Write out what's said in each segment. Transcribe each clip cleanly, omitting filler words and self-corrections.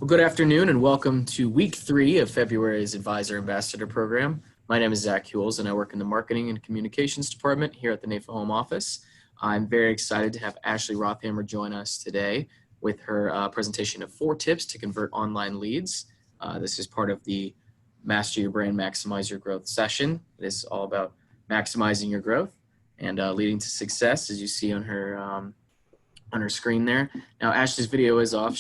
Well, good afternoon and welcome to week 3 of February's Advisor Ambassador Program. My name is Zach Hewells and I work in the Marketing and Communications Department here at the NAIFA Home Office. I'm very excited to have Ashleigh Rothhammer join us today with her presentation of 4 tips to convert online leads. This is part of the Master Your Brand, Maximize Your Growth session. It is all about maximizing your growth and leading to success, as you see on her screen there. Now, Ashleigh's video is off.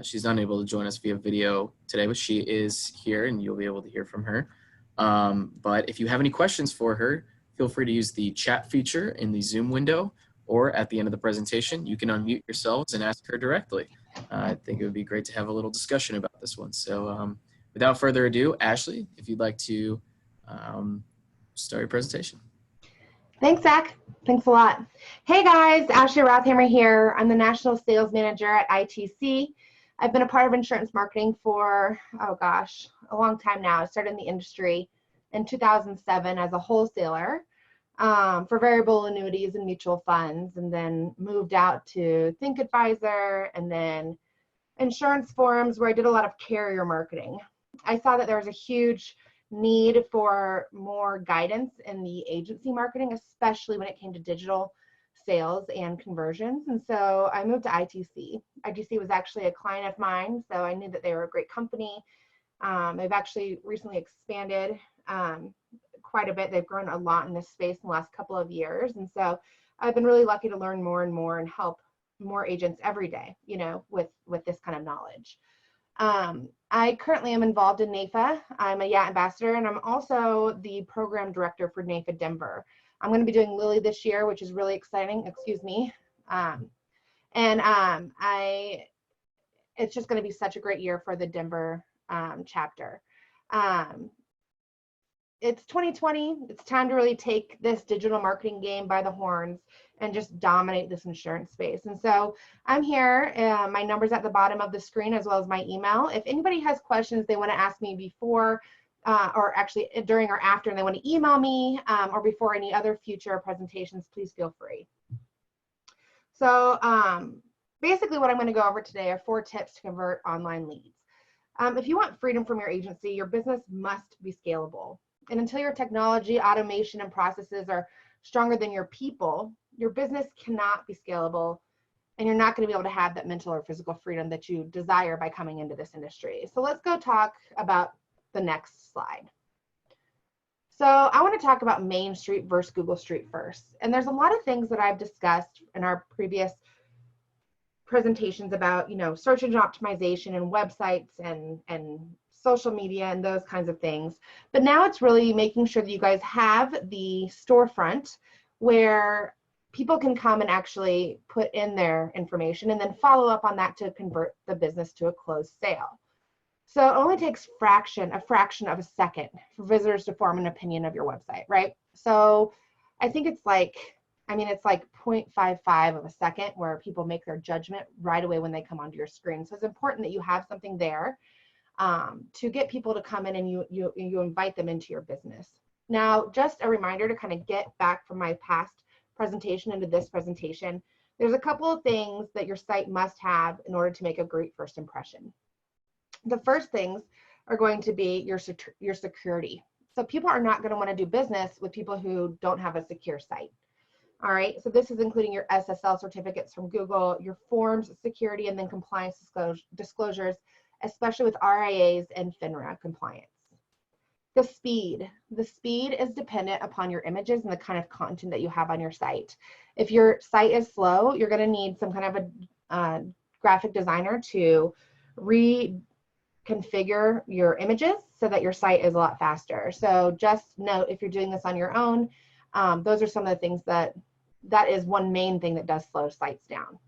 She's unable to join us via video today, but she is here and you'll be able to hear from her. But if you have any questions for her, feel free to use the chat feature in the Zoom window, or at the end of the presentation, you can unmute yourselves and ask her directly. I think it would be great to have a little discussion about this one. So without further ado, Ashleigh, if you'd like to start your presentation. Thanks, Zach. Thanks a lot. Hey guys, Ashleigh Rothhammer here. I'm the National Sales Manager at ITC. I've been a part of insurance marketing for, a long time now. I started in the industry in 2007 as a wholesaler for variable annuities and mutual funds, and then moved out to Think Advisor and then insurance forums where I did a lot of carrier marketing. I saw that there was a huge need for more guidance in the agency marketing, especially when it came to digital sales and conversions. And so I moved to ITC. ITC was actually a client of mine, so I knew that they were a great company. They've actually recently expanded quite a bit. They've grown a lot in this space in the last couple of years. And so I've been really lucky to learn more and more and help more agents every day, with this kind of knowledge. I currently am involved in NAIFA. I'm a YAT ambassador, and I'm also the program director for NAIFA Denver. I'm going to be doing Lily this year, which is really exciting. Excuse me. It's just going to be such a great year for the Denver chapter. It's 2020. It's time to really take this digital marketing game by the horns and just dominate this insurance space. And so I'm here. My number's at the bottom of the screen, as well as my email. If anybody has questions they want to ask me before, or actually during or after, and they want to email me, or before any other future presentations, please feel free. So basically what I'm going to go over today are 4 tips to convert online leads. If you want freedom from your agency, your business must be scalable. And until your technology, automation, and processes are stronger than your people, your business cannot be scalable, and you're not going to be able to have that mental or physical freedom that you desire by coming into this industry. So let's go talk about the next slide. So I want to talk about Main Street versus Google Street first. And there's a lot of things that I've discussed in our previous presentations about, search engine optimization and websites and social media and those kinds of things. But now it's really making sure that you guys have the storefront where people can come and actually put in their information and then follow up on that to convert the business to a closed sale. So it only takes a fraction of a second for visitors to form an opinion of your website, right? So I think it's like 0.55 of a second where people make their judgment right away when they come onto your screen. So it's important that you have something there to get people to come in and you invite them into your business. Now, just a reminder to kind of get back from my past presentation into this presentation, there's a couple of things that your site must have in order to make a great first impression. The first things are going to be your security. So people are not going to want to do business with people who don't have a secure site. All right, so this is including your SSL certificates from Google, your forms, security, and then compliance disclosures, especially with RIAs and FINRA compliance. The speed is dependent upon your images and the kind of content that you have on your site. If your site is slow, you're going to need some kind of a graphic designer to reconfigure your images so that your site is a lot faster. So just note, if you're doing this on your own, those are some of the things that is one main thing that does slow sites down.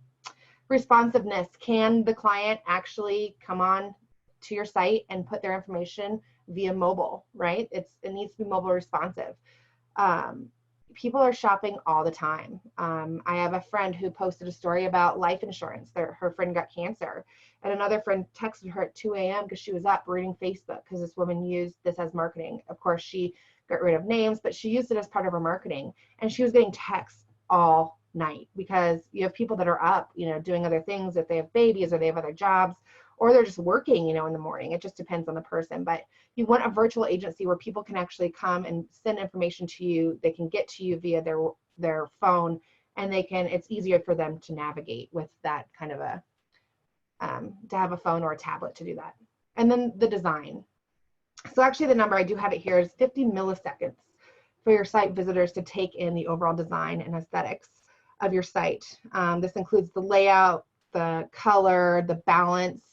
Responsiveness. Can the client actually come on to your site and put their information via mobile, right? It needs to be mobile responsive. People are shopping all the time. I have a friend who posted a story about life insurance. Her friend got cancer, and another friend texted her at 2 a.m. because she was up reading Facebook because this woman used this as marketing. Of course, she got rid of names, but she used it as part of her marketing, and she was getting texts all night, because you have people that are up, doing other things, if they have babies or they have other jobs, or they're just working, in the morning. It just depends on the person. But you want a virtual agency where people can actually come and send information to you. They can get to you via their phone, and it's easier for them to navigate with that kind of to have a phone or a tablet to do that. And then the design. So actually the number, I do have it here, is 50 milliseconds for your site visitors to take in the overall design and aesthetics of your site. This includes the layout, the color, the balance,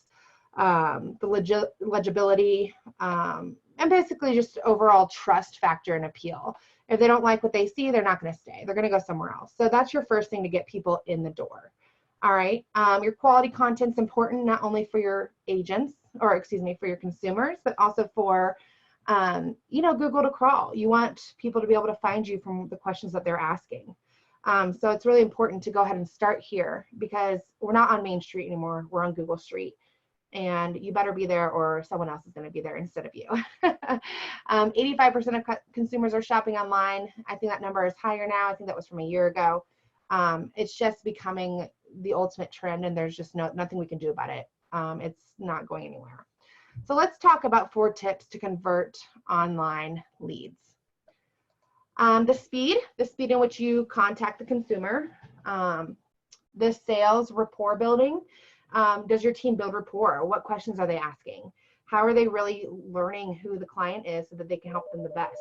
the legibility, and basically just overall trust factor and appeal. If they don't like what they see, they're not going to stay. They're going to go somewhere else. So that's your first thing to get people in the door. All right. Your quality content's important, not only for your agents, or excuse me, for your consumers, but also for, Google to crawl. You want people to be able to find you from the questions that they're asking. So it's really important to go ahead and start here, because we're not on Main Street anymore. We're on Google Street, and you better be there or someone else is going to be there instead of you. 85% of consumers are shopping online. I think that number is higher now. I think that was from a year ago. It's just becoming the ultimate trend, and there's just nothing we can do about it. It's not going anywhere. So let's talk about 4 tips to convert online leads. The speed in which you contact the consumer, the sales rapport building. Does your team build rapport? What questions are they asking? How are they really learning who the client is so that they can help them the best?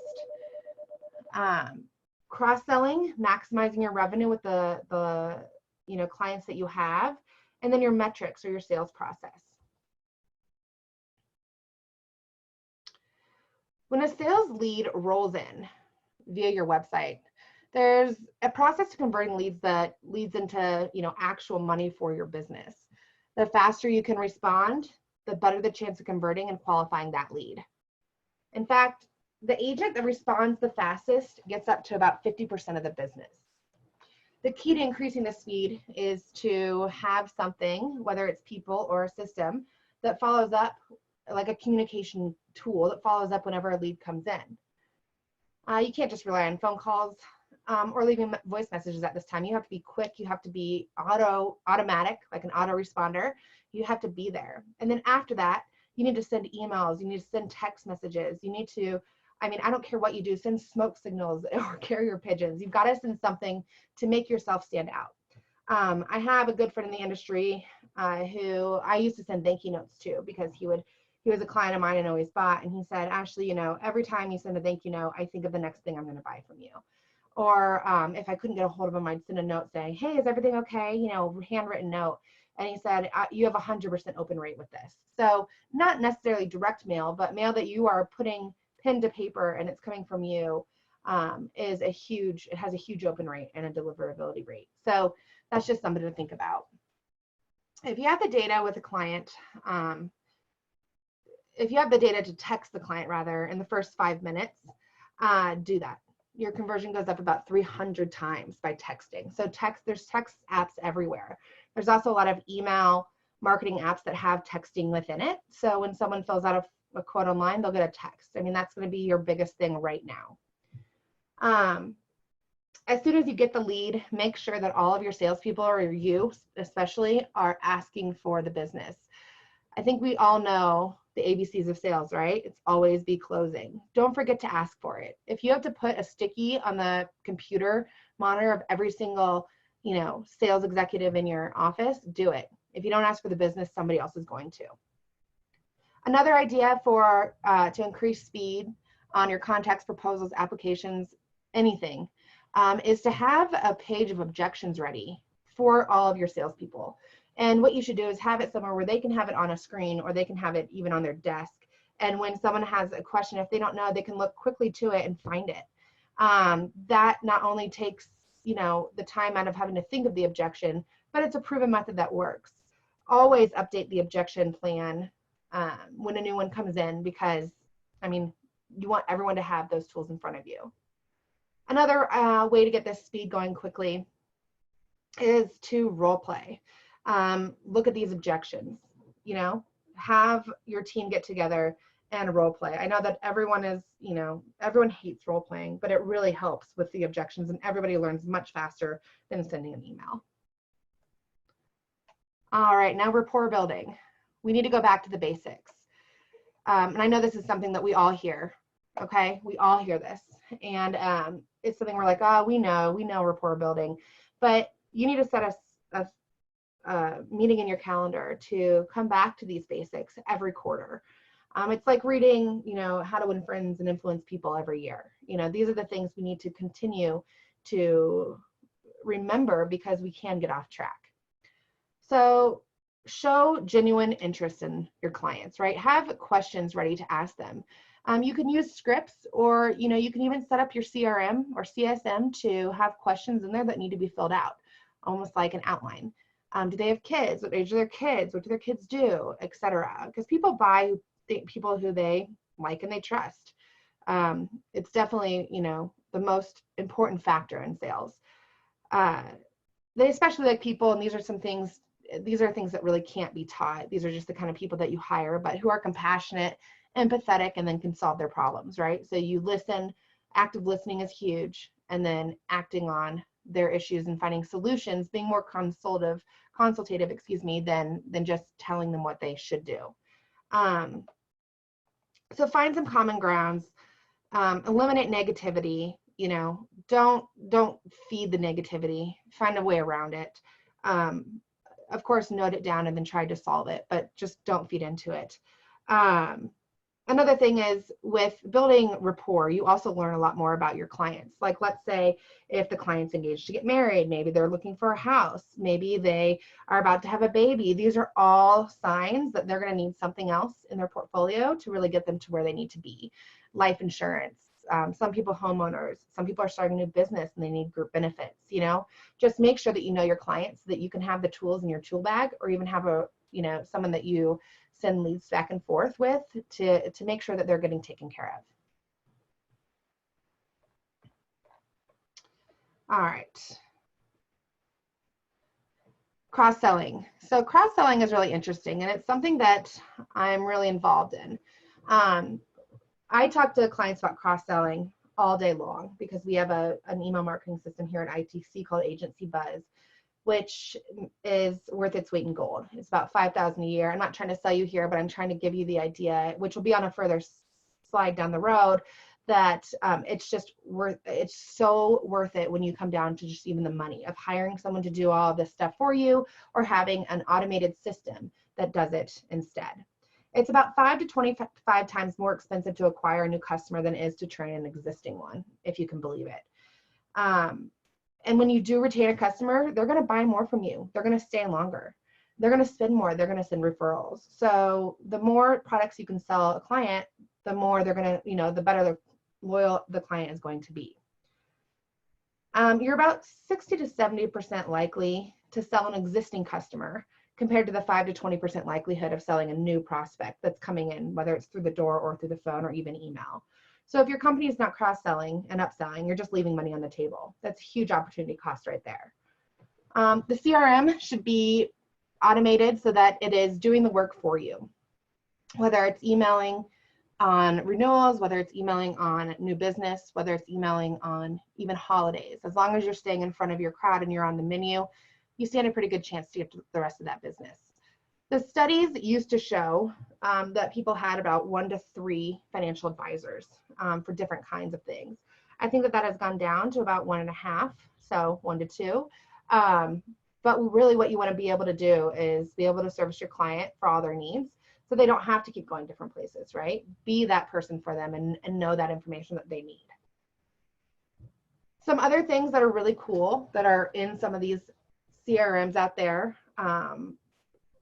Cross-selling, maximizing your revenue with the clients that you have, and then your metrics or your sales process. When a sales lead rolls in via your website, there's a process to converting leads that leads into actual money for your business. The faster you can respond, the better the chance of converting and qualifying that lead. In fact, the agent that responds the fastest gets up to about 50% of the business. The key to increasing the speed is to have something, whether it's people or a system, that follows up, like a communication tool that follows up whenever a lead comes in. You can't just rely on phone calls or leaving voice messages at this time. You have to be quick. You have to be automatic, like an autoresponder. You have to be there. And then after that, you need to send emails. You need to send text messages. You need to, I don't care what you do, send smoke signals or carrier pigeons. You've got to send something to make yourself stand out. I have a good friend in the industry who I used to send thank you notes to, because he was a client of mine and always bought. And he said, Ashley, every time you send a thank you note, I think of the next thing I'm going to buy from you. Or if I couldn't get a hold of him, I'd send a note saying, hey, is everything okay? Handwritten note. And he said, you have 100% open rate with this. So not necessarily direct mail, but mail that you are putting pen to paper and it's coming from you it has a huge open rate and a deliverability rate. So that's just something to think about. If you have the data with a client, if you have the data to text the client rather in the first 5 minutes, do that. Your conversion goes up about 300 times by texting. So there's text apps everywhere. There's also a lot of email marketing apps that have texting within it. So when someone fills out a quote online, they'll get a text. That's going to be your biggest thing right now. As soon as you get the lead, make sure that all of your salespeople, or you especially, are asking for the business. I think we all know the ABCs of sales, right? It's always be closing. Don't forget to ask for it. If you have to put a sticky on the computer monitor of every single, sales executive in your office, do it. If you don't ask for the business, somebody else is going to. Another idea for to increase speed on your contacts, proposals, applications, anything, is to have a page of objections ready for all of your salespeople. And what you should do is have it somewhere where they can have it on a screen, or they can have it even on their desk. And when someone has a question, if they don't know, they can look quickly to it and find it. That not only takes, the time out of having to think of the objection, but it's a proven method that works. Always update the objection plan when a new one comes in, because, you want everyone to have those tools in front of you. Another way to get this speed going quickly is to role play. Look at these objections, have your team get together and role play. I know that everyone is, everyone hates role playing, but it really helps with the objections, and everybody learns much faster than sending an email. All right, now rapport building. We need to go back to the basics. And I know this is something that we all hear, okay? We all hear this. And it's something we're like, oh, we know rapport building. But you need to set a meeting in your calendar to come back to these basics every quarter. It's like reading, How to Win Friends and Influence People every year. These are the things we need to continue to remember because we can get off track. So show genuine interest in your clients, right? Have questions ready to ask them. You can use scripts, or you can even set up your CRM or CSM to have questions in there that need to be filled out, almost like an outline. Do they have kids? What age are their kids? What do their kids do, etc.? Because people buy people who they like and they trust. It's definitely the most important factor in sales. They especially like people, and these are things that really can't be taught. These are just the kind of people that you hire, but who are compassionate, empathetic, and then can solve their problems, right? So you listen. Active listening is huge, and then acting on their issues and finding solutions, being more consultative, than just telling them what they should do. So find some common grounds, eliminate negativity. Don't feed the negativity. Find a way around it. Of course, note it down and then try to solve it, but just don't feed into it. Another thing is with building rapport, you also learn a lot more about your clients. Like, let's say if the client's engaged to get married, maybe they're looking for a house, maybe they are about to have a baby. These are all signs that they're going to need something else in their portfolio to really get them to where they need to be. Life insurance. Some people homeowners, some people are starting a new business and they need group benefits. Just make sure that you know your clients so that you can have the tools in your tool bag, or even have someone that you send leads back and forth with to make sure that they're getting taken care of. All right. Cross-selling. So cross-selling is really interesting, and it's something that I'm really involved in. I talk to clients about cross-selling all day long because we have an email marketing system here at ITC called Agency Buzz, which is worth its weight in gold. It's about $5,000 a year. I'm not trying to sell you here, but I'm trying to give you the idea, which will be on a further slide down the road, that it's so worth it when you come down to just even the money of hiring someone to do all of this stuff for you, or having an automated system that does it instead. It's about 5 to 25 times more expensive to acquire a new customer than it is to train an existing one, if you can believe it. And when you do retain a customer, they're going to buy more from you. They're going to stay longer. They're going to spend more. They're going to send referrals. So the more products you can sell a client, the more they're going to, the better loyal the client is going to be. You're about 60 to 70% likely to sell an existing customer compared to the 5 to 20% likelihood of selling a new prospect that's coming in, whether it's through the door or through the phone or even email. So if your company is not cross-selling and upselling, you're just leaving money on the table. That's huge opportunity cost right there. The CRM should be automated so that it is doing the work for you, whether it's emailing on renewals, whether it's emailing on new business, whether it's emailing on even holidays. As long as you're staying in front of your crowd and you're on the menu, you stand a pretty good chance to get to the rest of that business. The studies used to show that people had about 1 to 3 financial advisors for different kinds of things. I think that has gone down to about 1.5, so 1 to 2. But really what you want to be able to do is be able to service your client for all their needs so they don't have to keep going different places, right? Be that person for them and know that information that they need. Some other things that are really cool that are in some of these CRMs out there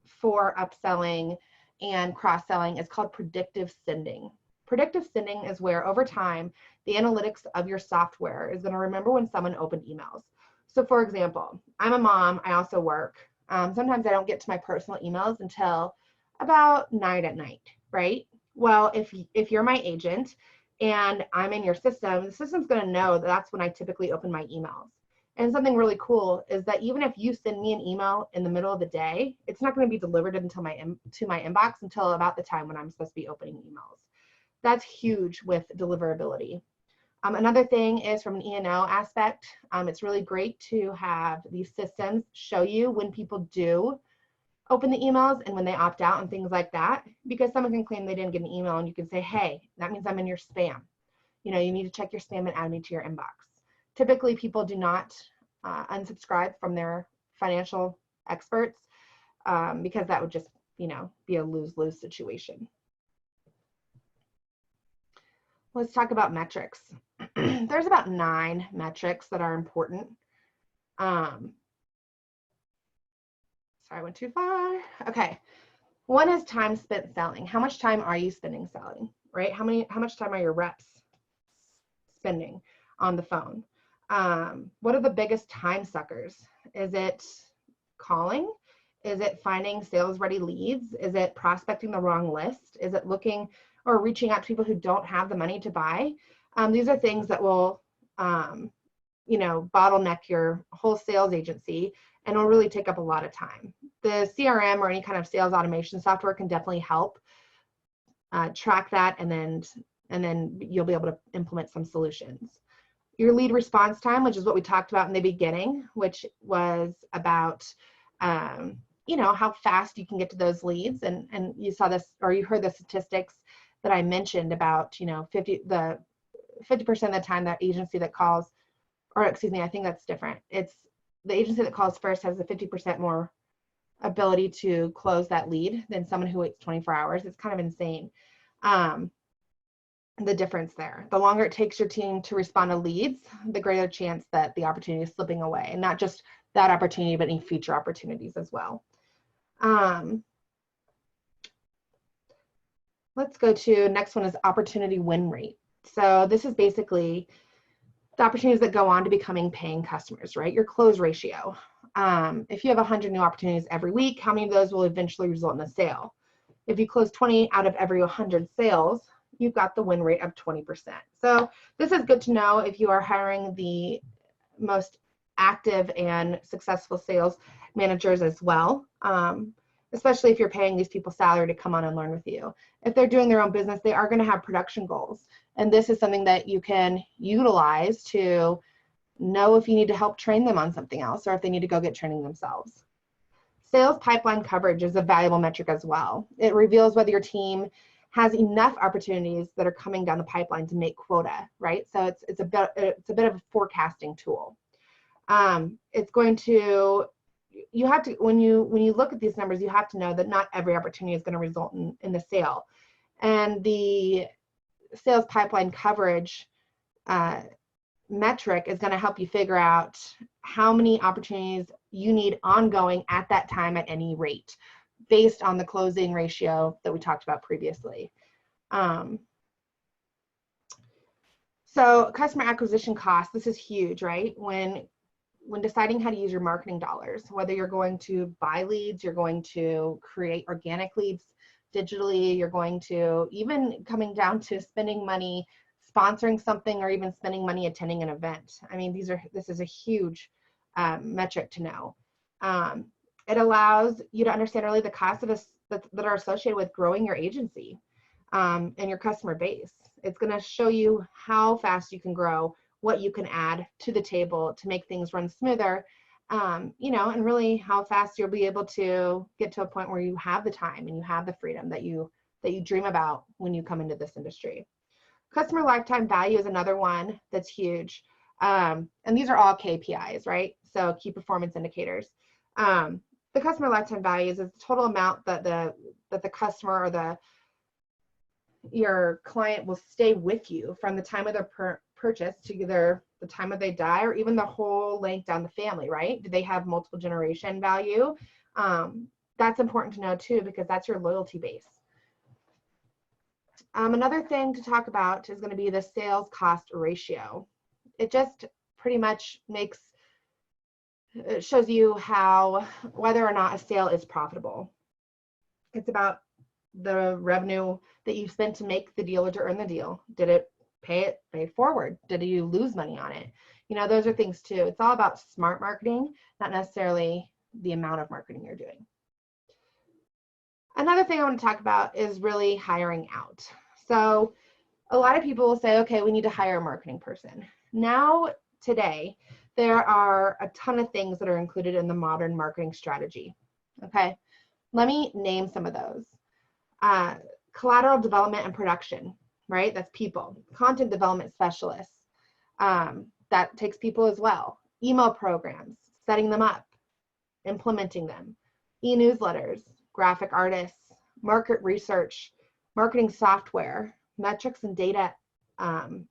for upselling and cross-selling is called predictive sending. Predictive sending is where over time, the analytics of your software is going to remember when someone opened emails. So for example, I'm a mom, I also work. Sometimes I don't get to my personal emails until about 9 at night, right? Well, if you're my agent and I'm in your system, the system's going to know that that's when I typically open my emails. And something really cool is that even if you send me an email in the middle of the day, it's not going to be delivered until to my inbox until about the time when I'm supposed to be opening emails. That's huge with deliverability. Another thing is from an E&O aspect, it's really great to have these systems show you when people do open the emails and when they opt out and things like that, because someone can claim they didn't get an email and you can say, hey, that means I'm in your spam. You know, you need to check your spam and add me to your inbox. Typically, people do not unsubscribe from their financial experts because that would just, you know, be a lose-lose situation. Let's talk about metrics. There's about 9 metrics that are important. Sorry, I went too far. Okay. One is time spent selling. How much time are you spending selling, right? How much time are your reps spending on the phone? What are the biggest time suckers? Is it calling? Is it finding sales ready leads? Is it prospecting the wrong list? Is it looking or reaching out to people who don't have the money to buy? These are things that will, you know, bottleneck your whole sales agency and will really take up a lot of time. The CRM or any kind of sales automation software can definitely help track that, and then you'll be able to implement some solutions. Your lead response time, which is what we talked about in the beginning, which was about you know, how fast you can get to those leads, and you saw this, or you heard the statistics that I mentioned about, you know, 50% of the time that agency that calls, or excuse me, I think that's different. It's the agency that calls first has a 50% more ability to close that lead than someone who waits 24 hours. It's kind of insane. The difference there. The longer it takes your team to respond to leads, the greater chance that the opportunity is slipping away, and not just that opportunity, but any future opportunities as well. Let's go to next one is opportunity win rate. So this is basically the opportunities that go on to becoming paying customers, right? Your close ratio. If you have 100 new opportunities every week, how many of those will eventually result in a sale? If you close 20 out of every 100 sales, you've got the win rate of 20%. So this is good to know if you are hiring the most active and successful sales managers as well, especially if you're paying these people salary to come on and learn with you. If they're doing their own business, they are going to have production goals. And this is something that you can utilize to know if you need to help train them on something else, or if they need to go get training themselves. Sales pipeline coverage is a valuable metric as well. It reveals whether your team has enough opportunities that are coming down the pipeline to make quota, right? So it's a bit of a forecasting tool. It's going to, you have to, when you look at these numbers, you have to know that not every opportunity is going to result in the sale. And the sales pipeline coverage metric is going to help you figure out how many opportunities you need ongoing at that time at any rate, based on the closing ratio that we talked about previously. So customer acquisition cost, this is huge, right? When deciding how to use your marketing dollars, whether you're going to buy leads, you're going to create organic leads digitally, you're going to even coming down to spending money sponsoring something, or even spending money attending an event. I mean, this is a huge metric to know. It allows you to understand really the costs that are associated with growing your agency and your customer base. It's going to show you how fast you can grow, what you can add to the table to make things run smoother, you know, and really how fast you'll be able to get to a point where you have the time and you have the freedom that you dream about when you come into this industry. Customer lifetime value is another one that's huge. And these are all KPIs, right? So key performance indicators. The customer lifetime value is the total amount that the customer or your client will stay with you from the time of their purchase to either the time of they die, or even the whole length down the family, right? Do they have multiple generation value? That's important to know too, because that's your loyalty base. Another thing to talk about is going to be the sales cost ratio. It just pretty much shows you whether or not a sale is profitable. It's about the revenue that you spent to make the deal or to earn the deal. Did it pay forward? Did you lose money on it? You know, those are things too. It's all about smart marketing, not necessarily the amount of marketing you're doing. Another thing I want to talk about is really hiring out. So a lot of people will say, okay, we need to hire a marketing person. Now, today, there are a ton of things that are included in the modern marketing strategy. Okay, let me name some of those. Collateral development and production, right? That's people. Content development specialists, that takes people as well. Email programs, setting them up, implementing them. E-newsletters, graphic artists, market research, marketing software, metrics and data, analytics,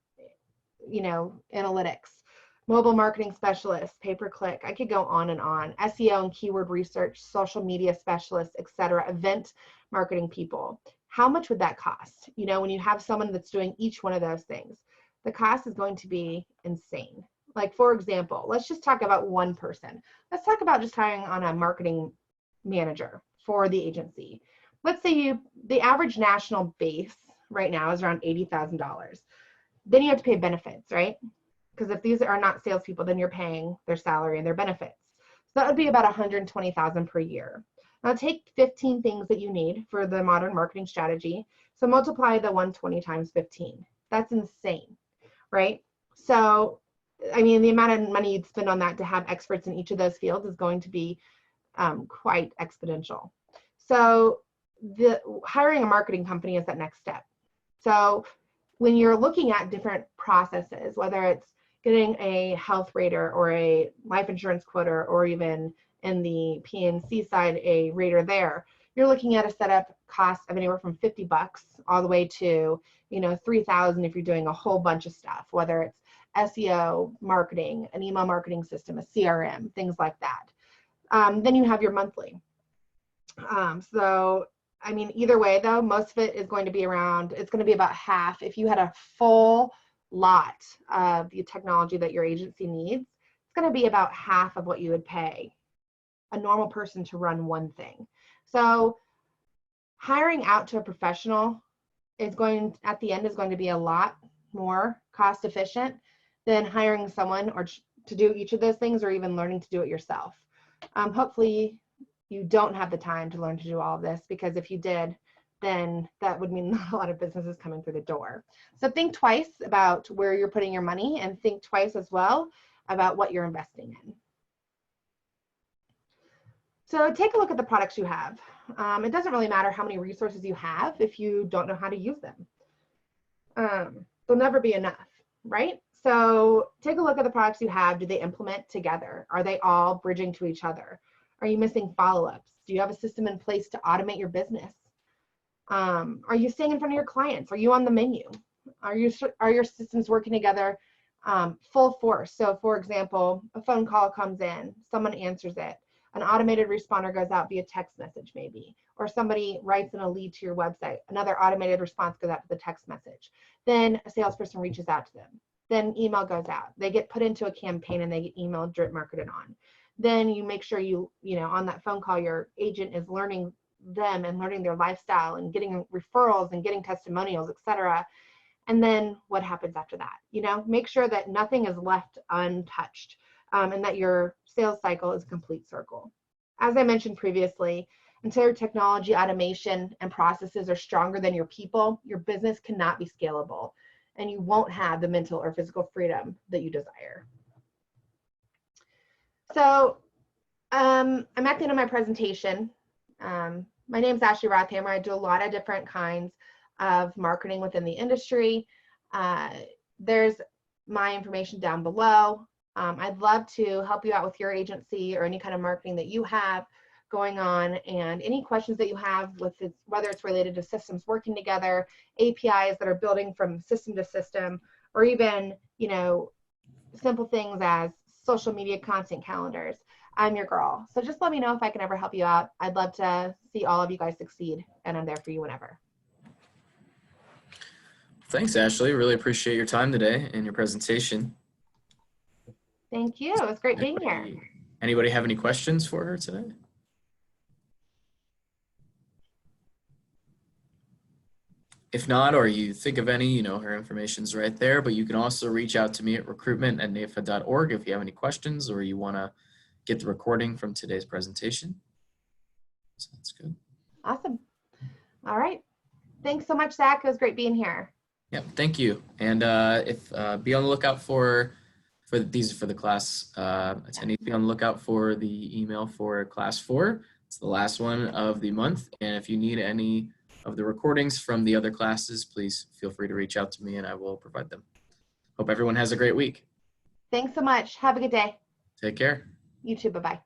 mobile marketing specialists, pay-per-click. I could go on and on. SEO and keyword research, social media specialists, etc. Event marketing people. How much would that cost? When you have someone that's doing each one of those things, the cost is going to be insane. Like, for example, let's just talk about one person. Let's talk about just hiring on a marketing manager for the agency. Let's say the average national base right now is around $80,000. Then you have to pay benefits, right? Because if these are not salespeople, then you're paying their salary and their benefits. So that would be about $120,000 per year. Now take 15 things that you need for the modern marketing strategy. So multiply the 120 times 15. That's insane, right? So, the amount of money you'd spend on that to have experts in each of those fields is going to be quite exponential. So the hiring a marketing company is that next step. So when you're looking at different processes, whether it's getting a health rater or a life insurance quoter, or even in the P&C side, a rater there, you're looking at a setup cost of anywhere from $50 all the way to, $3,000 if you're doing a whole bunch of stuff, whether it's SEO, marketing, an email marketing system, a CRM, things like that. Then you have your monthly. Either way though, most of it is going to be it's going to be about half. If you had a full lot of the technology that your agency needs, it's going to be about half of what you would pay a normal person to run one thing. So hiring out to a professional at the end is going to be a lot more cost efficient than hiring someone or to do each of those things, or even learning to do it yourself. Hopefully you don't have the time to learn to do all of this, because if you did, then that would mean not a lot of businesses coming through the door. So think twice about where you're putting your money, and think twice as well about what you're investing in. So take a look at the products you have. It doesn't really matter how many resources you have if you don't know how to use them. They'll never be enough, right? So take a look at the products you have. Do they implement together? Are they all bridging to each other? Are you missing follow-ups? Do you have a system in place to automate your business? Are you staying in front of your clients? Are you on the menu? Are your systems working together full force? So for example, a phone call comes in, someone answers it, an automated responder goes out via text message maybe, or somebody writes in a lead to your website, another automated response goes out to the text message. Then a salesperson reaches out to them. Then email goes out. They get put into a campaign and they get email drip marketed on. Then you make sure on that phone call, your agent is learning them and learning their lifestyle and getting referrals and getting testimonials, etc. And then what happens after that? Make sure that nothing is left untouched, and that your sales cycle is a complete circle. As I mentioned previously, until your technology, automation, and processes are stronger than your people, your business cannot be scalable, and you won't have the mental or physical freedom that you desire. So I'm at the end of my presentation. My name is Ashleigh Rothhammer. I do a lot of different kinds of marketing within the industry. There's my information down below. I'd love to help you out with your agency or any kind of marketing that you have going on, and any questions that you have with it, whether it's related to systems working together, APIs that are building from system to system, or even simple things as social media content calendars. I'm your girl. So just let me know if I can ever help you out. I'd love to see all of you guys succeed, and I'm there for you whenever. Thanks, Ashleigh. Really appreciate your time today and your presentation. Thank you. It was great being here. Anybody have any questions for her today? If not, or you think of any, her information's right there, but you can also reach out to me at recruitment@naifa.org if you have any questions or you want to get the recording from today's presentation. So that's good. Awesome. All right. Thanks so much, Zach. It was great being here. Yep, thank you. And if be on the lookout for these for the class attendees. Be on the lookout for the email for class 4. It's the last one of the month. And if you need any of the recordings from the other classes, please feel free to reach out to me and I will provide them. Hope everyone has a great week. Thanks so much. Have a good day. Take care. You too. Bye-bye.